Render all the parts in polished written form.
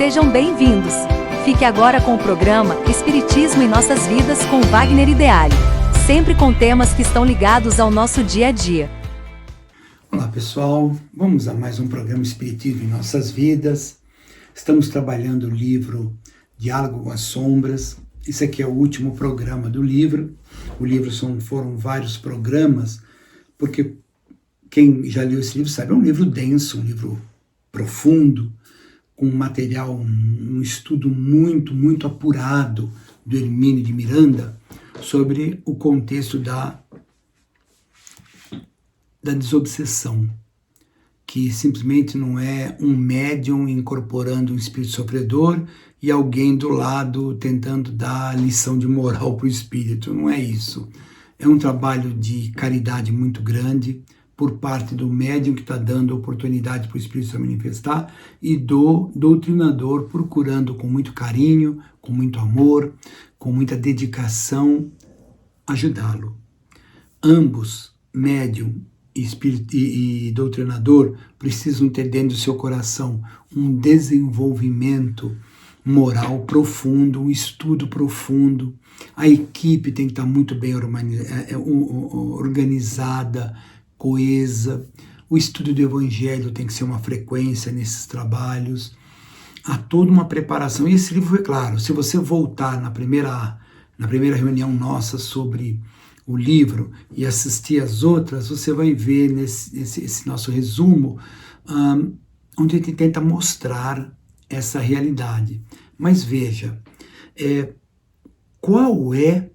Sejam bem-vindos! Fique agora com o programa Espiritismo em Nossas Vidas com Wagner Ideale, sempre com temas que estão ligados ao nosso dia a dia. Olá pessoal, vamos a mais um programa Espiritismo em Nossas Vidas. Estamos trabalhando o livro Diálogo com as Sombras. Esse aqui é o último programa do livro. O livro foram vários programas, porque quem já leu esse livro sabe, é um livro denso, um livro profundo, com um material, um estudo muito apurado do Hermínio de Miranda sobre o contexto da desobsessão, que simplesmente não é um médium incorporando um espírito sofredor e alguém do lado tentando dar lição de moral para o espírito. Não é isso. É um trabalho de caridade muito grande por parte do médium que está dando oportunidade para o espírito se manifestar e do doutrinador procurando com muito carinho, com muito amor, com muita dedicação, ajudá-lo. Ambos, médium e doutrinador, precisam ter dentro do seu coração um desenvolvimento moral profundo, um estudo profundo. A equipe tem que estar muito bem organizada, coesa. O estudo do Evangelho tem que ser uma frequência nesses trabalhos. Há toda uma preparação. E esse livro foi claro. Se você voltar na primeira reunião nossa sobre o livro e assistir as outras, você vai ver esse nosso resumo, onde a gente tenta mostrar essa realidade. Mas veja, qual é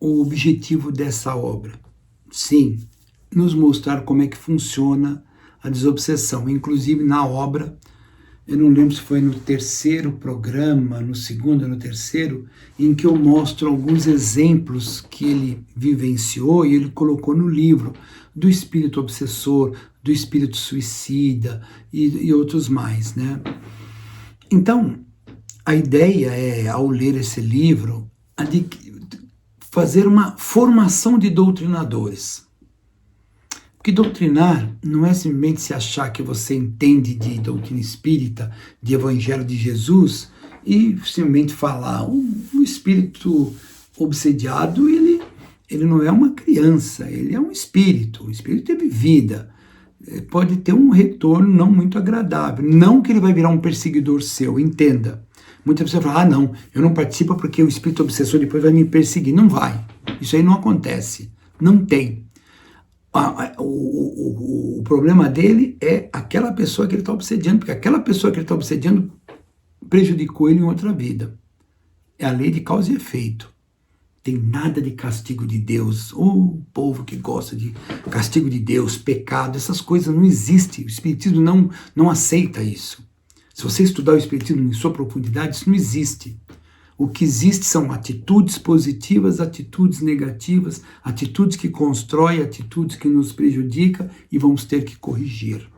o objetivo dessa obra? Sim, nos mostrar como é que funciona a desobsessão. Inclusive na obra, eu não lembro se foi no terceiro programa, no segundo ou no terceiro, em que eu mostro alguns exemplos que ele vivenciou e ele colocou no livro, do espírito obsessor, do espírito suicida e outros mais, né? Então, a ideia é, ao ler esse livro, de fazer uma formação de doutrinadores. Porque doutrinar não é simplesmente se achar que você entende de doutrina espírita, de evangelho de Jesus, e simplesmente falar. O espírito obsediado, ele não é uma criança, ele é um espírito. O espírito teve vida. Pode ter um retorno não muito agradável. Não que ele vai virar um perseguidor seu, entenda. Muitas pessoas falam, não, eu não participo porque o espírito obsessor depois vai me perseguir. Não vai. Isso aí não acontece. Não tem. O problema dele é aquela pessoa que ele está obsediando, porque aquela pessoa que ele está obsediando prejudicou ele em outra vida. É a lei de causa e efeito. Tem nada de castigo de Deus. O povo que gosta de castigo de Deus, pecado, essas coisas não existem. O Espiritismo não aceita isso. Se você estudar o Espiritismo em sua profundidade, isso não existe. O que existe são atitudes positivas, atitudes negativas, atitudes que constroem, atitudes que nos prejudicam e vamos ter que corrigir.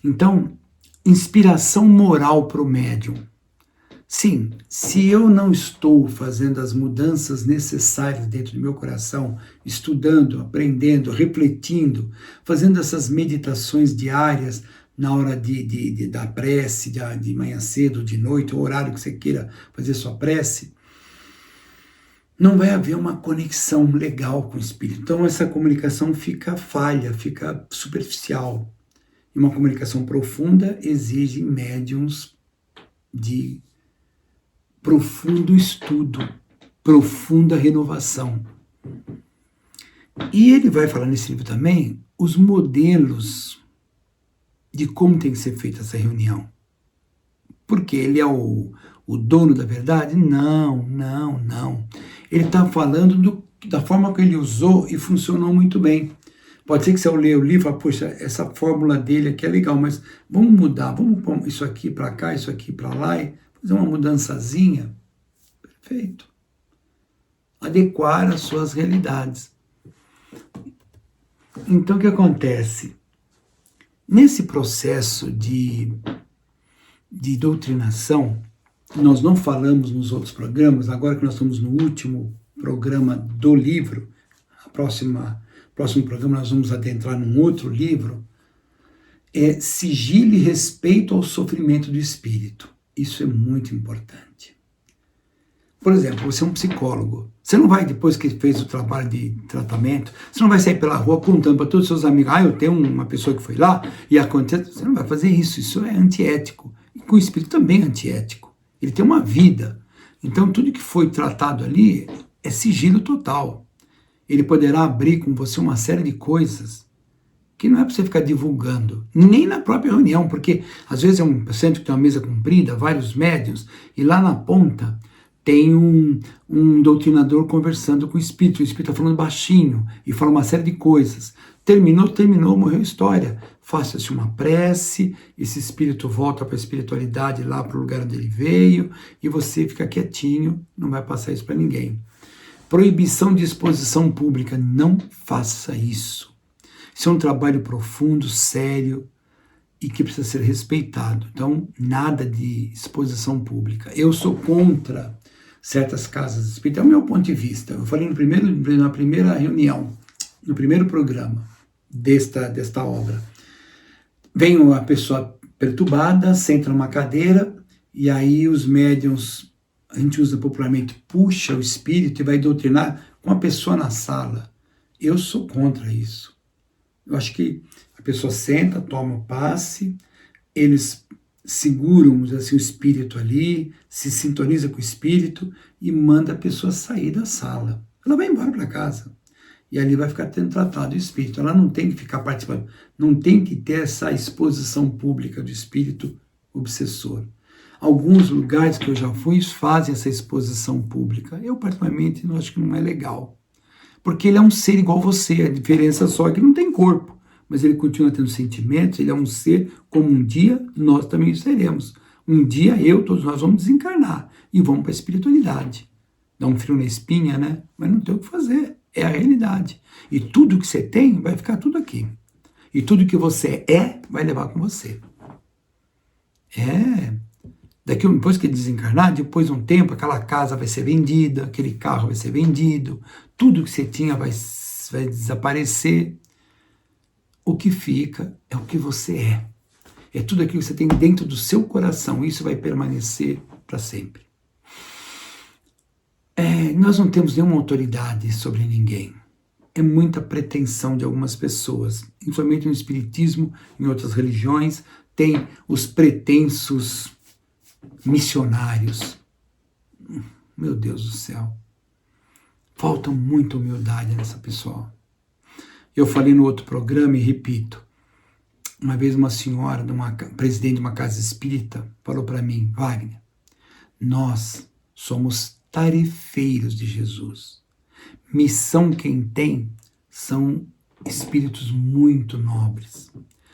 Então, inspiração moral para o médium. Sim, se eu não estou fazendo as mudanças necessárias dentro do meu coração, estudando, aprendendo, refletindo, fazendo essas meditações diárias, na hora da prece, de manhã cedo, de noite, o horário que você queira fazer sua prece, não vai haver uma conexão legal com o Espírito. Então essa comunicação fica falha, fica superficial. E uma comunicação profunda exige médiuns de profundo estudo, profunda renovação. E ele vai falar nesse livro também os modelos de como tem que ser feita essa reunião. Porque ele é o dono da verdade? Não. Ele está falando da forma que ele usou e funcionou muito bem. Pode ser que você ao ler o livro fale, poxa, essa fórmula dele aqui é legal, mas vamos mudar, vamos pôr isso aqui para cá, isso aqui para lá, e fazer uma mudançazinha. Perfeito. Adequar as suas realidades. Então o que acontece? Nesse processo de doutrinação, nós não falamos nos outros programas, agora que nós estamos no último programa do livro, próximo programa nós vamos adentrar num outro livro, é sigilo e respeito ao sofrimento do espírito. Isso é muito importante. Por exemplo, você é um psicólogo. Você não vai, depois que fez o trabalho de tratamento, você não vai sair pela rua contando para todos os seus amigos, eu tenho uma pessoa que foi lá e acontece. Você não vai fazer isso, isso é antiético. E com o espírito também é antiético. Ele tem uma vida. Então, tudo que foi tratado ali é sigilo total. Ele poderá abrir com você uma série de coisas que não é para você ficar divulgando, nem na própria reunião, porque às vezes é um paciente que tem uma mesa comprida, vários médiuns, e lá na ponta tem um doutrinador conversando com o espírito está falando baixinho, e fala uma série de coisas. Terminou, morreu a história. Faça-se uma prece, esse espírito volta para a espiritualidade lá para o lugar onde ele veio, e você fica quietinho, não vai passar isso para ninguém. Proibição de exposição pública, não faça isso. Isso é um trabalho profundo, sério e que precisa ser respeitado. Então, nada de exposição pública. Eu sou contra certas casas espíritas, é o meu ponto de vista. Eu falei na primeira reunião, no primeiro programa desta obra. Vem uma pessoa perturbada, senta numa cadeira e aí os médiuns, a gente usa popularmente, puxa o espírito e vai doutrinar com a pessoa na sala. Eu sou contra isso. Eu acho que a pessoa senta, toma o passe, eles seguram assim, o espírito ali, se sintoniza com o espírito e manda a pessoa sair da sala. Ela vai embora para casa. E ali vai ficar tendo tratado o espírito. Ela não tem que ficar participando, não tem que ter essa exposição pública do espírito obsessor. Alguns lugares que eu já fui fazem essa exposição pública. Eu, particularmente, não acho que não é legal. Porque ele é um ser igual a você, a diferença só é que não tem corpo, mas ele continua tendo sentimentos, ele é um ser como um dia nós também seremos. Um dia todos nós vamos desencarnar e vamos para a espiritualidade. Dá um frio na espinha, né? Mas não tem o que fazer, é a realidade. E tudo que você tem vai ficar tudo aqui. E tudo que você vai levar com você. Depois que desencarnar, depois de um tempo, aquela casa vai ser vendida, aquele carro vai ser vendido, tudo que você tinha vai desaparecer. O que fica é o que você é. É tudo aquilo que você tem dentro do seu coração. Isso vai permanecer para sempre. Nós não temos nenhuma autoridade sobre ninguém. É muita pretensão de algumas pessoas, principalmente no espiritismo, em outras religiões, tem os pretensos missionários. Meu Deus do céu. Falta muita humildade nessa pessoa. Eu falei no outro programa e repito. Uma vez uma senhora, presidente de uma casa espírita, falou para mim, Wagner, nós somos tarefeiros de Jesus. Missão quem tem são espíritos muito nobres.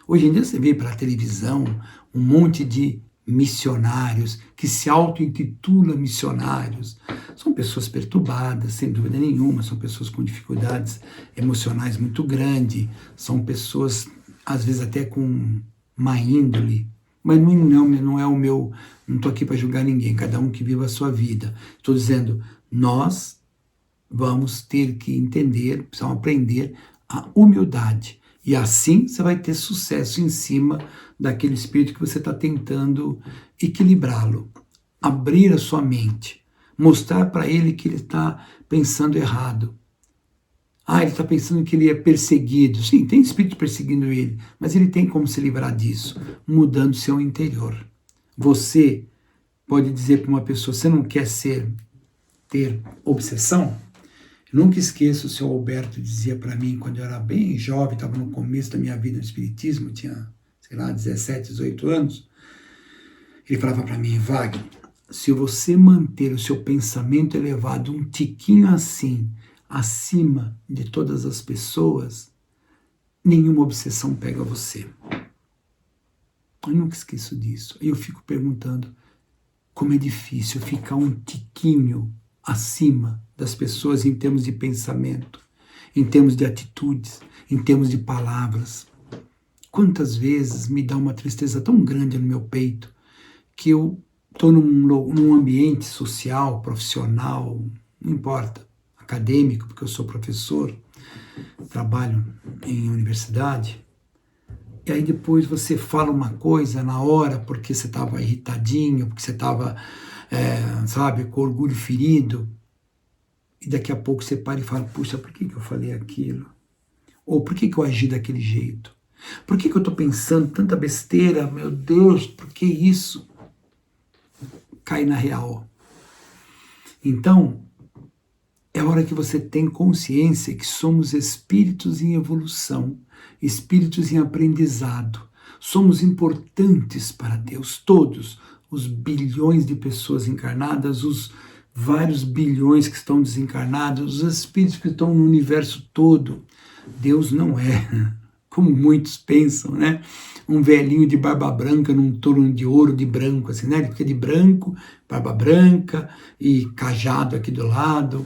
Hoje em dia você vê pela televisão um monte de missionários que se auto-intitulam missionários. São pessoas perturbadas, sem dúvida nenhuma, são pessoas com dificuldades emocionais muito grandes, são pessoas, às vezes, até com má índole, mas não é o meu, não estou aqui para julgar ninguém, cada um que viva a sua vida. Estou dizendo, nós vamos ter que entender, precisamos aprender a humildade. E assim você vai ter sucesso em cima daquele espírito que você está tentando equilibrá-lo. Abrir a sua mente. Mostrar para ele que ele está pensando errado. Ele está pensando que ele é perseguido. Sim, tem espírito perseguindo ele, mas ele tem como se livrar disso, mudando seu interior. Você pode dizer para uma pessoa, você não quer ter obsessão? Nunca esqueço, o senhor Alberto dizia para mim, quando eu era bem jovem, estava no começo da minha vida no espiritismo, tinha, 17, 18 anos, ele falava para mim, Wagner, se você manter o seu pensamento elevado um tiquinho assim, acima de todas as pessoas, nenhuma obsessão pega você. Eu nunca esqueço disso. Eu fico perguntando como é difícil ficar um tiquinho acima das pessoas em termos de pensamento, em termos de atitudes, em termos de palavras. Quantas vezes me dá uma tristeza tão grande no meu peito que eu estou num ambiente social, profissional, não importa, acadêmico, porque eu sou professor, trabalho em universidade, e aí depois você fala uma coisa na hora porque você estava irritadinho, porque você estava, sabe, com orgulho ferido, e daqui a pouco você para e fala, puxa, por que eu falei aquilo? Ou por que eu agi daquele jeito? Por que eu estou pensando tanta besteira? Meu Deus, por que isso? Cai na real. Então, é hora que você tem consciência que somos espíritos em evolução, espíritos em aprendizado. Somos importantes para Deus, todos, os bilhões de pessoas encarnadas, os vários bilhões que estão desencarnados, os espíritos que estão no universo todo. Deus não é, como muitos pensam, né? Um velhinho de barba branca num trono de ouro de branco, assim, né? Ele fica de branco, barba branca e cajado aqui do lado.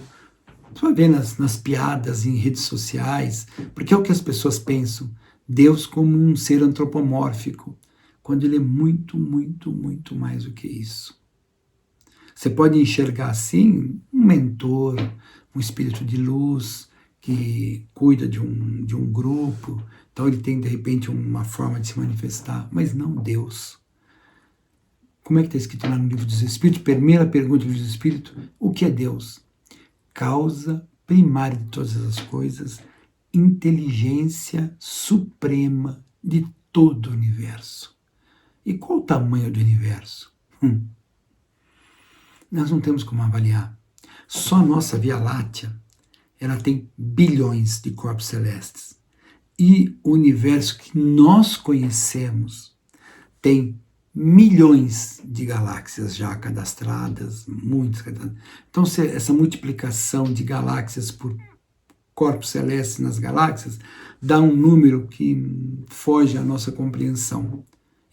Você vai ver nas piadas em redes sociais, porque é o que as pessoas pensam, Deus como um ser antropomórfico, quando ele é muito, muito, muito mais do que isso. Você pode enxergar assim um mentor, um espírito de luz que cuida de um grupo, então ele tem de repente uma forma de se manifestar, mas não Deus. Como é que está escrito lá no Livro dos Espíritos? Primeira pergunta do Livro dos Espíritos, o que é Deus? Causa primária de todas as coisas, inteligência suprema de todo o universo. E qual o tamanho do universo? Nós não temos como avaliar. Só a nossa Via Láctea, ela tem bilhões de corpos celestes. E o universo que nós conhecemos tem milhões de galáxias já cadastradas, muitas cadastradas. Então, essa multiplicação de galáxias por corpos celestes nas galáxias dá um número que foge à nossa compreensão.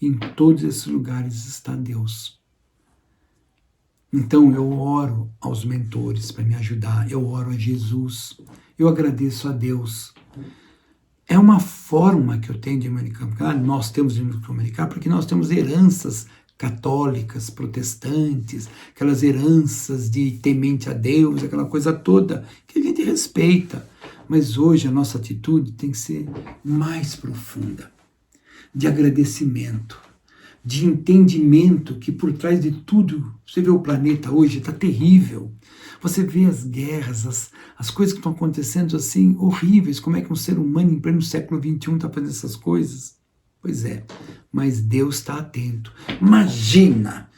Em todos esses lugares está Deus. Então, eu oro aos mentores para me ajudar, eu oro a Jesus, eu agradeço a Deus. É uma forma que eu tenho de me comunicar, nós temos de nos comunicar, porque nós temos heranças católicas, protestantes, aquelas heranças de temente a Deus, aquela coisa toda, que a gente respeita. Mas hoje a nossa atitude tem que ser mais profunda, de agradecimento, de entendimento que por trás de tudo, você vê o planeta hoje, está terrível. Você vê as guerras, as coisas que estão acontecendo assim, horríveis. Como é que um ser humano em pleno século XXI está fazendo essas coisas? Pois é, mas Deus está atento. Imagina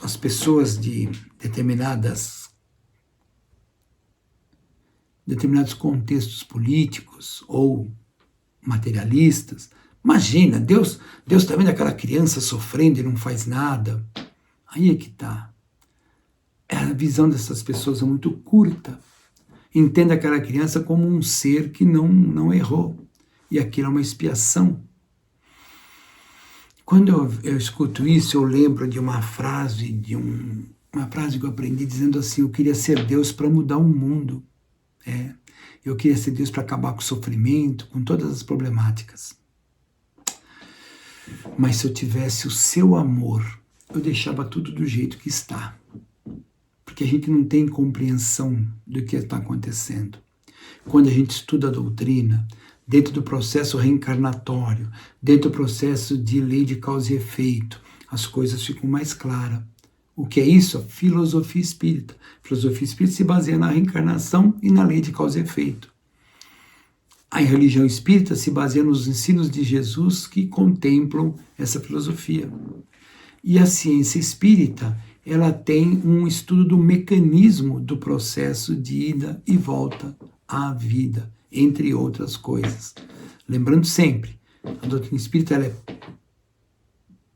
as pessoas de determinados contextos políticos ou materialistas. Imagina, Deus está vendo aquela criança sofrendo e não faz nada. Aí é que está. A visão dessas pessoas é muito curta. Entenda aquela criança como um ser que não errou. E aquilo é uma expiação. Quando eu escuto isso, eu lembro de uma frase que eu aprendi dizendo assim, eu queria ser Deus para mudar o mundo. Eu queria ser Deus para acabar com o sofrimento, com todas as problemáticas. Mas se eu tivesse o seu amor, eu deixava tudo do jeito que está. Porque a gente não tem compreensão do que está acontecendo. Quando a gente estuda a doutrina, dentro do processo reencarnatório, dentro do processo de lei de causa e efeito, as coisas ficam mais claras. O que é isso? A filosofia espírita. A filosofia espírita se baseia na reencarnação e na lei de causa e efeito. A religião espírita se baseia nos ensinos de Jesus que contemplam essa filosofia. E a ciência espírita, ela tem um estudo do mecanismo do processo de ida e volta à vida, entre outras coisas. Lembrando sempre, a doutrina espírita ela é,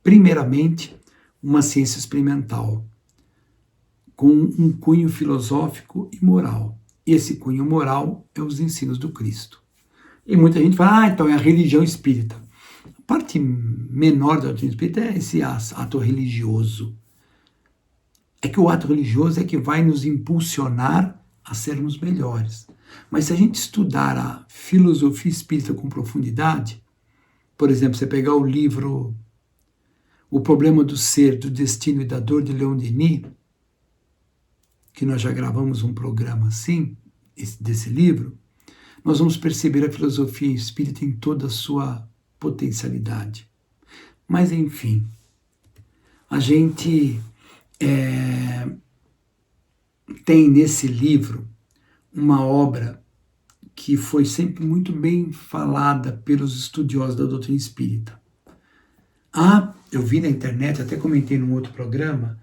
primeiramente, uma ciência experimental, com um cunho filosófico e moral. E esse cunho moral é os ensinos do Cristo. E muita gente fala, então é a religião espírita. A parte menor da doutrina espírita é esse ato religioso. É que o ato religioso é que vai nos impulsionar a sermos melhores. Mas se a gente estudar a filosofia espírita com profundidade, por exemplo, você pegar o livro O Problema do Ser, do Destino e da Dor, de Leon Denis, que nós já gravamos um programa assim, desse livro, nós vamos perceber a filosofia espírita em toda a sua potencialidade. Mas, enfim, a gente tem nesse livro uma obra que foi sempre muito bem falada pelos estudiosos da doutrina espírita. Eu vi na internet, até comentei num outro programa,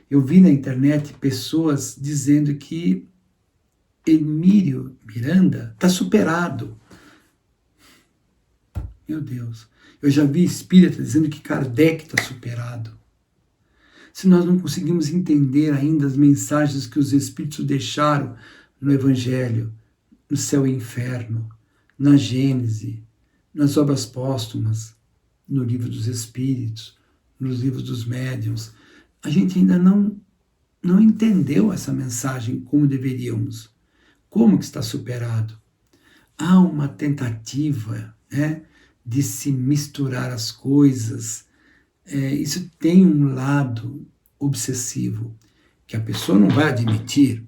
eu vi na internet pessoas dizendo que Hermílio Miranda está superado. Meu Deus, eu já vi espírita dizendo que Kardec está superado. Se nós não conseguimos entender ainda as mensagens que os espíritos deixaram no Evangelho, no céu e inferno, na Gênese, nas obras póstumas, no livro dos Espíritos, nos livros dos médiuns, a gente ainda não entendeu essa mensagem como deveríamos. Como que está superado? Há uma tentativa, de se misturar as coisas. Isso tem um lado obsessivo, que a pessoa não vai admitir,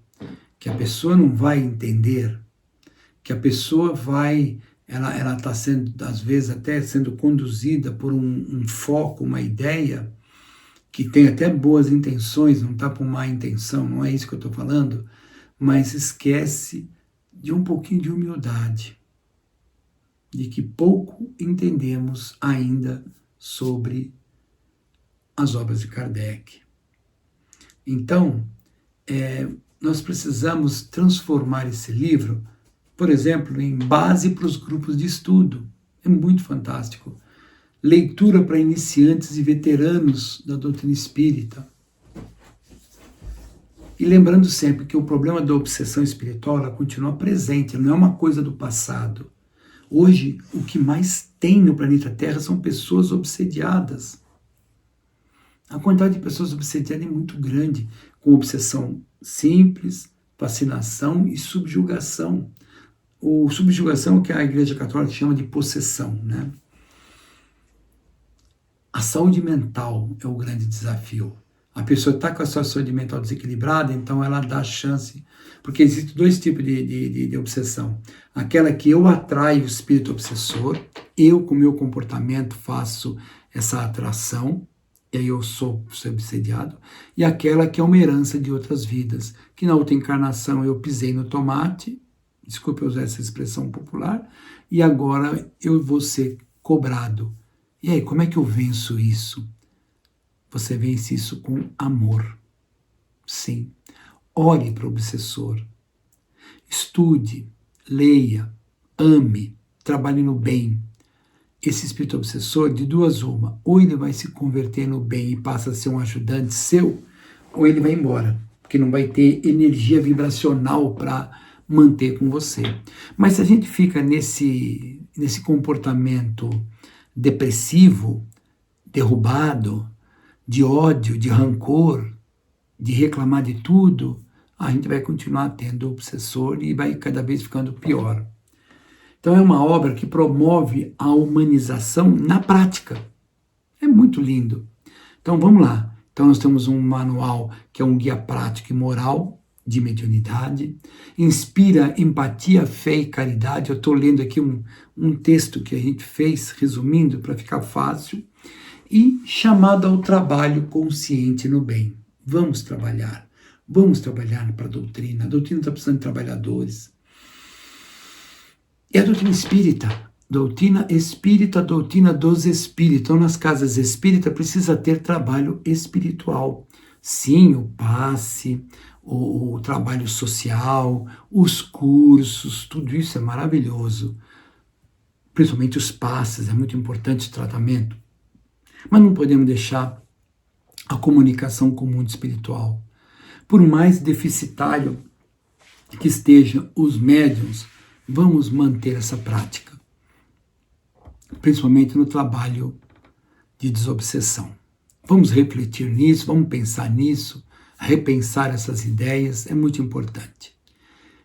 que a pessoa não vai entender, que a pessoa ela está sendo, às vezes, até sendo conduzida por um foco, uma ideia, que tem até boas intenções, não está por má intenção, não é isso que eu estou falando, mas esquece de um pouquinho de humildade, de que pouco entendemos ainda sobre as obras de Kardec. Então, nós precisamos transformar esse livro, por exemplo, em base para os grupos de estudo. É muito fantástico. Leitura para iniciantes e veteranos da doutrina espírita. E lembrando sempre que o problema da obsessão espiritual ela continua presente, não é uma coisa do passado. Hoje, o que mais tem no planeta Terra são pessoas obsediadas. A quantidade de pessoas obsediadas é muito grande, com obsessão simples, fascinação e subjugação. Subjugação é o que a Igreja Católica chama de possessão, né? A saúde mental é o grande desafio. A pessoa está com a sua saúde mental desequilibrada, então ela dá chance, porque existem dois tipos de obsessão. Aquela que eu atraio o espírito obsessor, eu com o meu comportamento faço essa atração, e aí eu sou obsediado, e aquela que é uma herança de outras vidas, que na outra encarnação eu pisei no tomate, desculpe eu usar essa expressão popular, e agora eu vou ser cobrado. E aí, como é que eu venço isso? Você vence isso com amor. Sim. Ore para o obsessor. Estude, leia, ame, trabalhe no bem. Esse espírito obsessor, de duas uma, ou ele vai se converter no bem e passa a ser um ajudante seu, ou ele vai embora, porque não vai ter energia vibracional para manter com você. Mas se a gente fica nesse comportamento depressivo, derrubado, de ódio, de rancor, de reclamar de tudo, a gente vai continuar tendo o obsessor e vai cada vez ficando pior. Então é uma obra que promove a humanização na prática. É muito lindo. Então vamos lá. Então nós temos um manual que é um guia prático e moral de mediunidade, inspira empatia, fé e caridade. Eu estou lendo aqui um texto que a gente fez, resumindo, para ficar fácil, e chamado ao trabalho consciente no bem. Vamos trabalhar para a doutrina. A doutrina está precisando de trabalhadores. E a doutrina espírita, doutrina espírita, doutrina dos espíritos. Então, nas casas espíritas precisa ter trabalho espiritual. Sim, o passe, o trabalho social, os cursos, tudo isso é maravilhoso. Principalmente os passes, é muito importante o tratamento. Mas não podemos deixar a comunicação com o mundo espiritual. Por mais deficitário que estejam os médiuns, vamos manter essa prática, principalmente no trabalho de desobsessão. Vamos refletir nisso, vamos pensar nisso, repensar essas ideias, é muito importante.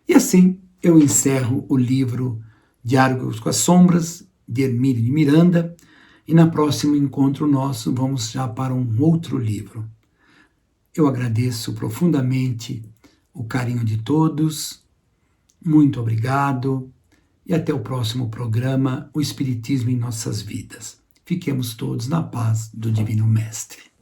E assim eu encerro o livro Diálogos com as Sombras, de Hermílio de Miranda, e na próximo encontro nosso vamos já para um outro livro. Eu agradeço profundamente o carinho de todos, muito obrigado, e até o próximo programa, o Espiritismo em Nossas Vidas. Fiquemos todos na paz do Divino Mestre.